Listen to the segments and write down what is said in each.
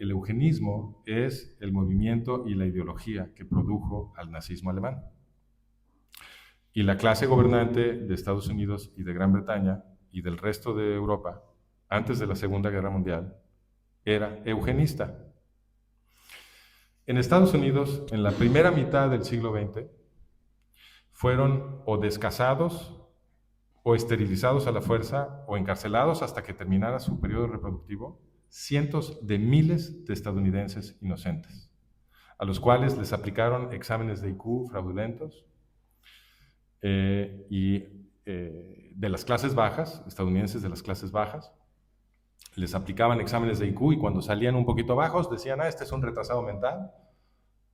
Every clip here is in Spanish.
el eugenismo es el movimiento y la ideología que produjo al nazismo alemán. Y la clase gobernante de Estados Unidos y de Gran Bretaña y del resto de Europa, antes de la Segunda Guerra Mundial, era eugenista. En Estados Unidos, en la primera mitad del siglo XX, fueron o descasados o esterilizados a la fuerza o encarcelados hasta que terminara su periodo reproductivo cientos de miles de estadounidenses inocentes, a los cuales les aplicaron exámenes de IQ fraudulentos de las clases bajas, estadounidenses de las clases bajas, les aplicaban exámenes de IQ y cuando salían un poquito bajos decían, este es un retrasado mental,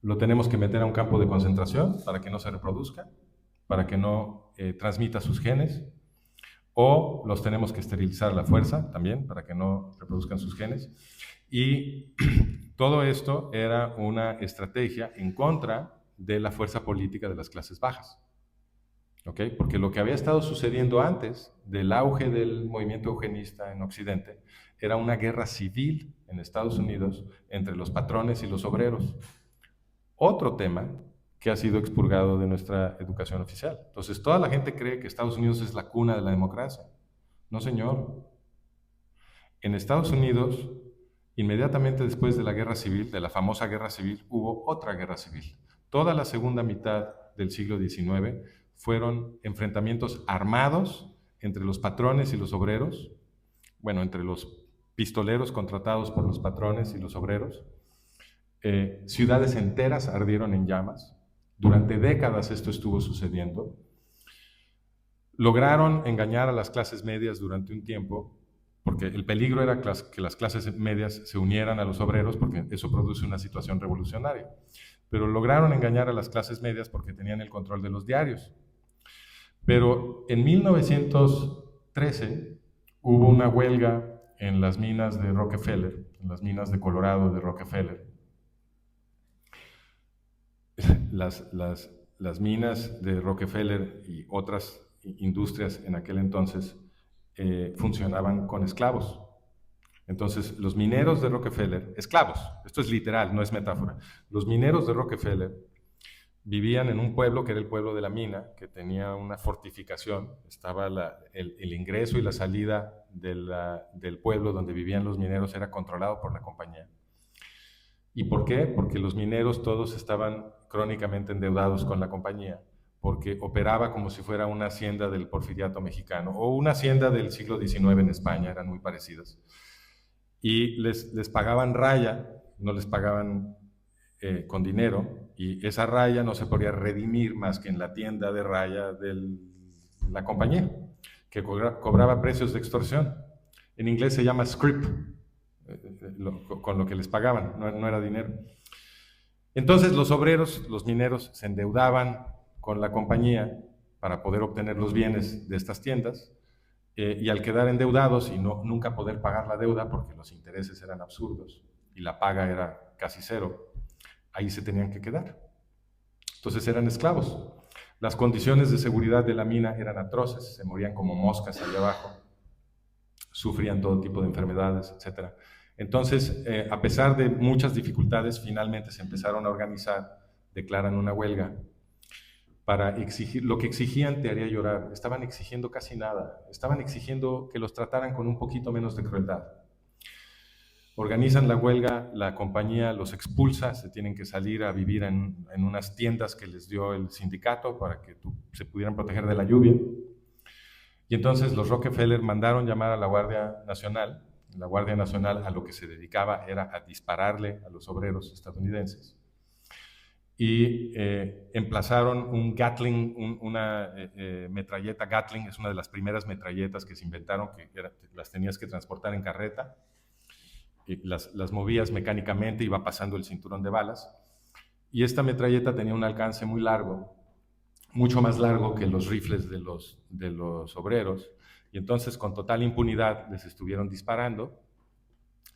lo tenemos que meter a un campo de concentración para que no se reproduzca, para que no transmita sus genes, o los tenemos que esterilizar a la fuerza también para que no reproduzcan sus genes. Y todo esto era una estrategia en contra de la fuerza política de las clases bajas. ¿Okay? Porque lo que había estado sucediendo antes del auge del movimiento eugenista en Occidente era una guerra civil en Estados Unidos entre los patrones y los obreros. Otro tema que ha sido expurgado de nuestra educación oficial. Entonces, toda la gente cree que Estados Unidos es la cuna de la democracia. No, señor. En Estados Unidos, inmediatamente después de la guerra civil, de la famosa guerra civil, hubo otra guerra civil. Toda la segunda mitad del siglo XIX fueron enfrentamientos armados entre los patrones y los obreros, bueno, entre los pistoleros contratados por los patrones y los obreros. Ciudades enteras ardieron en llamas. Durante décadas esto estuvo sucediendo. Lograron engañar a las clases medias durante un tiempo, porque el peligro era que las clases medias se unieran a los obreros, porque eso produce una situación revolucionaria. Pero lograron engañar a las clases medias porque tenían el control de los diarios. Pero en 1913 hubo una huelga en las minas de Rockefeller, en las minas de Colorado de Rockefeller. Las minas de Rockefeller y otras industrias en aquel entonces funcionaban con esclavos. Entonces, los mineros de Rockefeller, esclavos, esto es literal, no es metáfora, los mineros de Rockefeller vivían en un pueblo que era el pueblo de la mina, que tenía una fortificación, estaba el ingreso y la salida del pueblo donde vivían los mineros era controlado por la compañía. ¿Y por qué? Porque los mineros todos estaban crónicamente endeudados con la compañía, porque operaba como si fuera una hacienda del porfiriato mexicano o una hacienda del siglo XIX en España, eran muy parecidas. Y les pagaban raya, no les pagaban con dinero, y esa raya no se podía redimir más que en la tienda de raya de la compañía, que cobraba precios de extorsión. En inglés se llama scrip, con lo que les pagaban, no era dinero. Entonces los obreros, los mineros, se endeudaban con la compañía para poder obtener los bienes de estas tiendas, y al quedar endeudados y nunca poder pagar la deuda porque los intereses eran absurdos y la paga era casi cero, ahí se tenían que quedar. Entonces eran esclavos. Las condiciones de seguridad de la mina eran atroces, se morían como moscas allá abajo, sufrían todo tipo de enfermedades, etc. Entonces, a pesar de muchas dificultades, finalmente se empezaron a organizar, declaran una huelga para exigir, lo que exigían te haría llorar, estaban exigiendo casi nada, estaban exigiendo que los trataran con un poquito menos de crueldad. Organizan la huelga, la compañía los expulsa, se tienen que salir a vivir en unas tiendas que les dio el sindicato para que se pudieran proteger de la lluvia. Y entonces los Rockefeller mandaron llamar a la Guardia Nacional. La Guardia Nacional a lo que se dedicaba era a dispararle a los obreros estadounidenses. Y emplazaron un Gatling, una metralleta Gatling, es una de las primeras metralletas que se inventaron, las tenías que transportar en carreta, y las movías mecánicamente, iba pasando el cinturón de balas, y esta metralleta tenía un alcance muy largo, mucho más largo que los rifles de los obreros, y entonces con total impunidad les estuvieron disparando.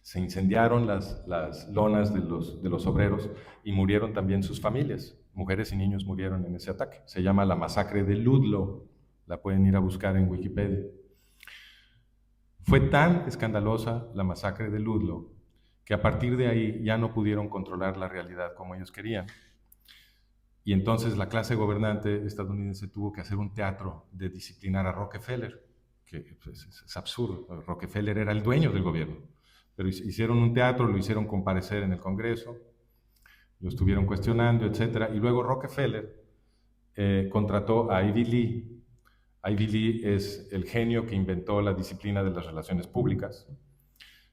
Se incendiaron las lonas de los obreros y murieron también sus familias. Mujeres y niños murieron en ese ataque. Se llama la masacre de Ludlow. La pueden ir a buscar en Wikipedia. Fue tan escandalosa la masacre de Ludlow que a partir de ahí ya no pudieron controlar la realidad como ellos querían. Y entonces la clase gobernante estadounidense tuvo que hacer un teatro de disciplinar a Rockefeller, que pues, es absurdo. Rockefeller era el dueño del gobierno, pero hicieron un teatro, lo hicieron comparecer en el Congreso, lo estuvieron cuestionando, etc. Y luego Rockefeller contrató a Ivy Lee. Ivy Lee es el genio que inventó la disciplina de las relaciones públicas.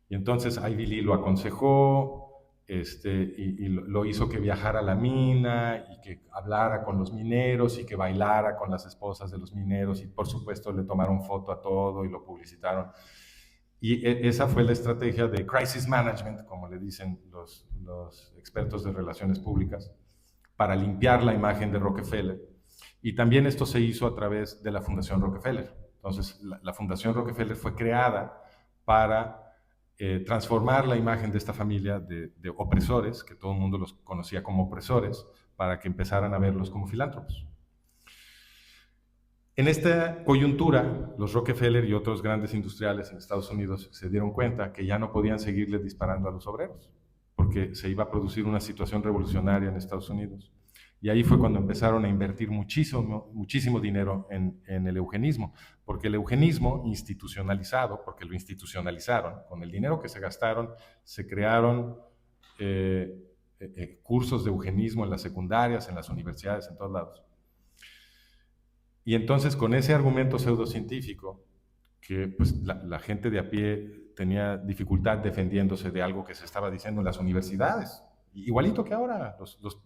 Y entonces Ivy Lee lo aconsejó, y lo hizo que viajara a la mina y que hablara con los mineros y que bailara con las esposas de los mineros y por supuesto le tomaron foto a todo y lo publicitaron. Y esa fue la estrategia de crisis management, como le dicen los expertos de relaciones públicas, para limpiar la imagen de Rockefeller. Y también esto se hizo a través de la Fundación Rockefeller. Entonces, la Fundación Rockefeller fue creada para transformar la imagen de esta familia de opresores, que todo el mundo los conocía como opresores, para que empezaran a verlos como filántropos. En esta coyuntura, los Rockefeller y otros grandes industriales en Estados Unidos se dieron cuenta que ya no podían seguirle disparando a los obreros, porque se iba a producir una situación revolucionaria en Estados Unidos. Y ahí fue cuando empezaron a invertir muchísimo dinero en el eugenismo, porque el eugenismo institucionalizado, porque lo institucionalizaron, con el dinero que se gastaron, se crearon cursos de eugenismo en las secundarias, en las universidades, en todos lados. Y entonces con ese argumento pseudocientífico, que pues, la gente de a pie tenía dificultad defendiéndose de algo que se estaba diciendo en las universidades, igualito que ahora,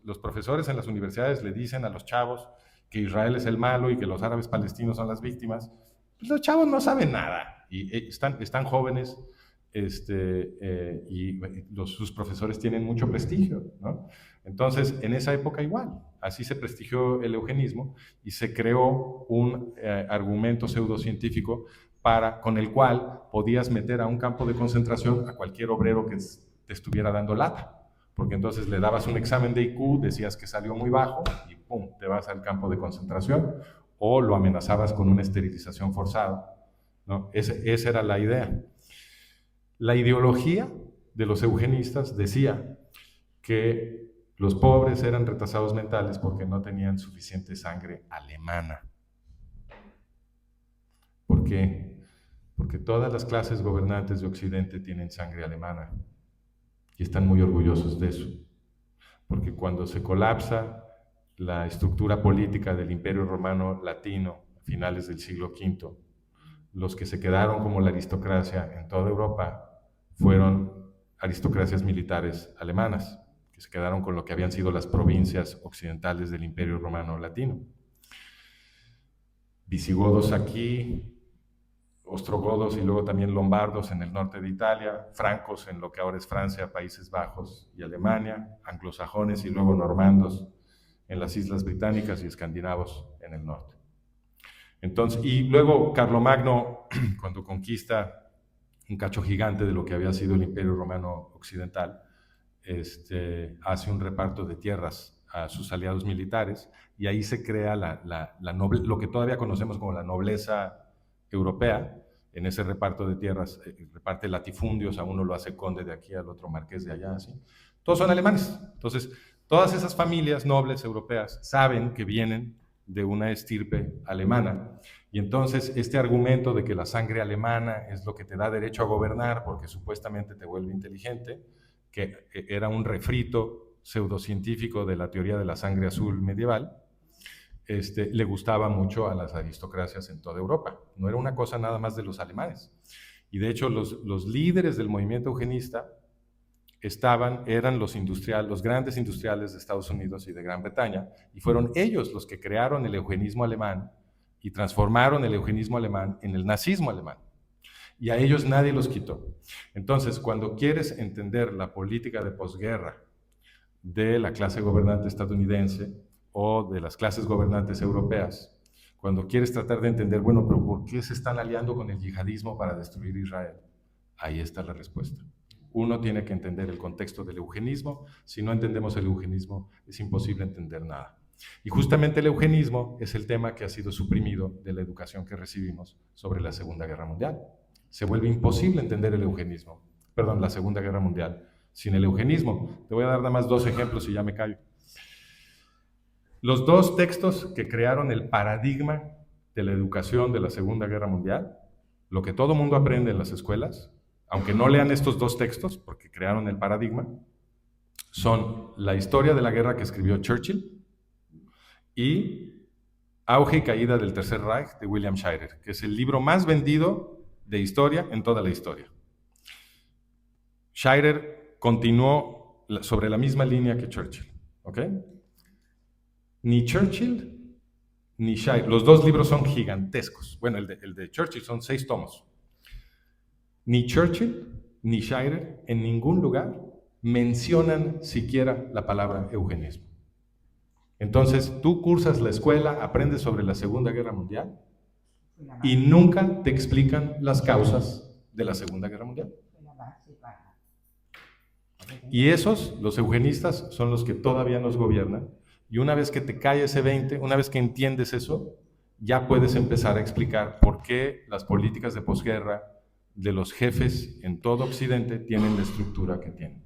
los profesores en las universidades le dicen a los chavos que Israel es el malo y que los árabes palestinos son las víctimas. Pues los chavos no saben nada y están jóvenes y sus profesores tienen mucho prestigio, ¿no? Entonces, en esa época igual, así se prestigió el eugenismo y se creó un argumento pseudocientífico con el cual podías meter a un campo de concentración a cualquier obrero que te estuviera dando lata. Porque entonces le dabas un examen de IQ, decías que salió muy bajo y ¡pum!, te vas al campo de concentración, o lo amenazabas con una esterilización forzada, ¿no? Esa era la idea. La ideología de los eugenistas decía que los pobres eran retrasados mentales porque no tenían suficiente sangre alemana. ¿Por qué? Porque todas las clases gobernantes de Occidente tienen sangre alemana. Y están muy orgullosos de eso, porque cuando se colapsa la estructura política del Imperio Romano Latino a finales del siglo V, los que se quedaron como la aristocracia en toda Europa fueron aristocracias militares alemanas, que se quedaron con lo que habían sido las provincias occidentales del Imperio Romano Latino. Visigodos aquí, ostrogodos y luego también lombardos en el norte de Italia, francos en lo que ahora es Francia, Países Bajos y Alemania, anglosajones y luego normandos en las Islas Británicas y escandinavos en el norte. Entonces, y luego Carlomagno, cuando conquista un cacho gigante de lo que había sido el Imperio Romano Occidental, hace un reparto de tierras a sus aliados militares y ahí se crea lo que todavía conocemos como la nobleza europea. En ese reparto de tierras, reparte latifundios, a uno lo hace conde de aquí, al otro marqués de allá, así. Todos son alemanes. Entonces, todas esas familias nobles europeas saben que vienen de una estirpe alemana. Y entonces, este argumento de que la sangre alemana es lo que te da derecho a gobernar porque supuestamente te vuelve inteligente, que era un refrito pseudocientífico de la teoría de la sangre azul medieval, le gustaba mucho a las aristocracias en toda Europa. No era una cosa nada más de los alemanes. Y de hecho los líderes del movimiento eugenista eran los grandes industriales de Estados Unidos y de Gran Bretaña, y fueron ellos los que crearon el eugenismo alemán y transformaron el eugenismo alemán en el nazismo alemán. Y a ellos nadie los quitó. Entonces, cuando quieres entender la política de posguerra de la clase gobernante estadounidense o de las clases gobernantes europeas, cuando quieres tratar de entender, bueno, pero ¿por qué se están aliando con el yihadismo para destruir Israel? Ahí está la respuesta. Uno tiene que entender el contexto del eugenismo. Si no entendemos el eugenismo, es imposible entender nada. Y justamente el eugenismo es el tema que ha sido suprimido de la educación que recibimos sobre la Segunda Guerra Mundial. Se vuelve imposible entender la Segunda Guerra Mundial, sin el eugenismo. Te voy a dar nada más 2 ejemplos y ya me callo. Los 2 textos que crearon el paradigma de la educación de la Segunda Guerra Mundial, lo que todo mundo aprende en las escuelas, aunque no lean estos 2 textos, porque crearon el paradigma, son La historia de la guerra que escribió Churchill y Auge y caída del Tercer Reich de William Shirer, que es el libro más vendido de historia en toda la historia. Shirer continuó sobre la misma línea que Churchill, ¿ok? Ni Churchill ni Shirer, los 2 libros son gigantescos. Bueno, el de Churchill son 6 tomos. Ni Churchill ni Shirer en ningún lugar mencionan siquiera la palabra eugenismo. Entonces, tú cursas la escuela, aprendes sobre la Segunda Guerra Mundial y nunca te explican las causas de la Segunda Guerra Mundial. Y esos, los eugenistas, son los que todavía nos gobiernan. Y una vez que te cae ese 20, una vez que entiendes eso, ya puedes empezar a explicar por qué las políticas de posguerra de los jefes en todo Occidente tienen la estructura que tienen.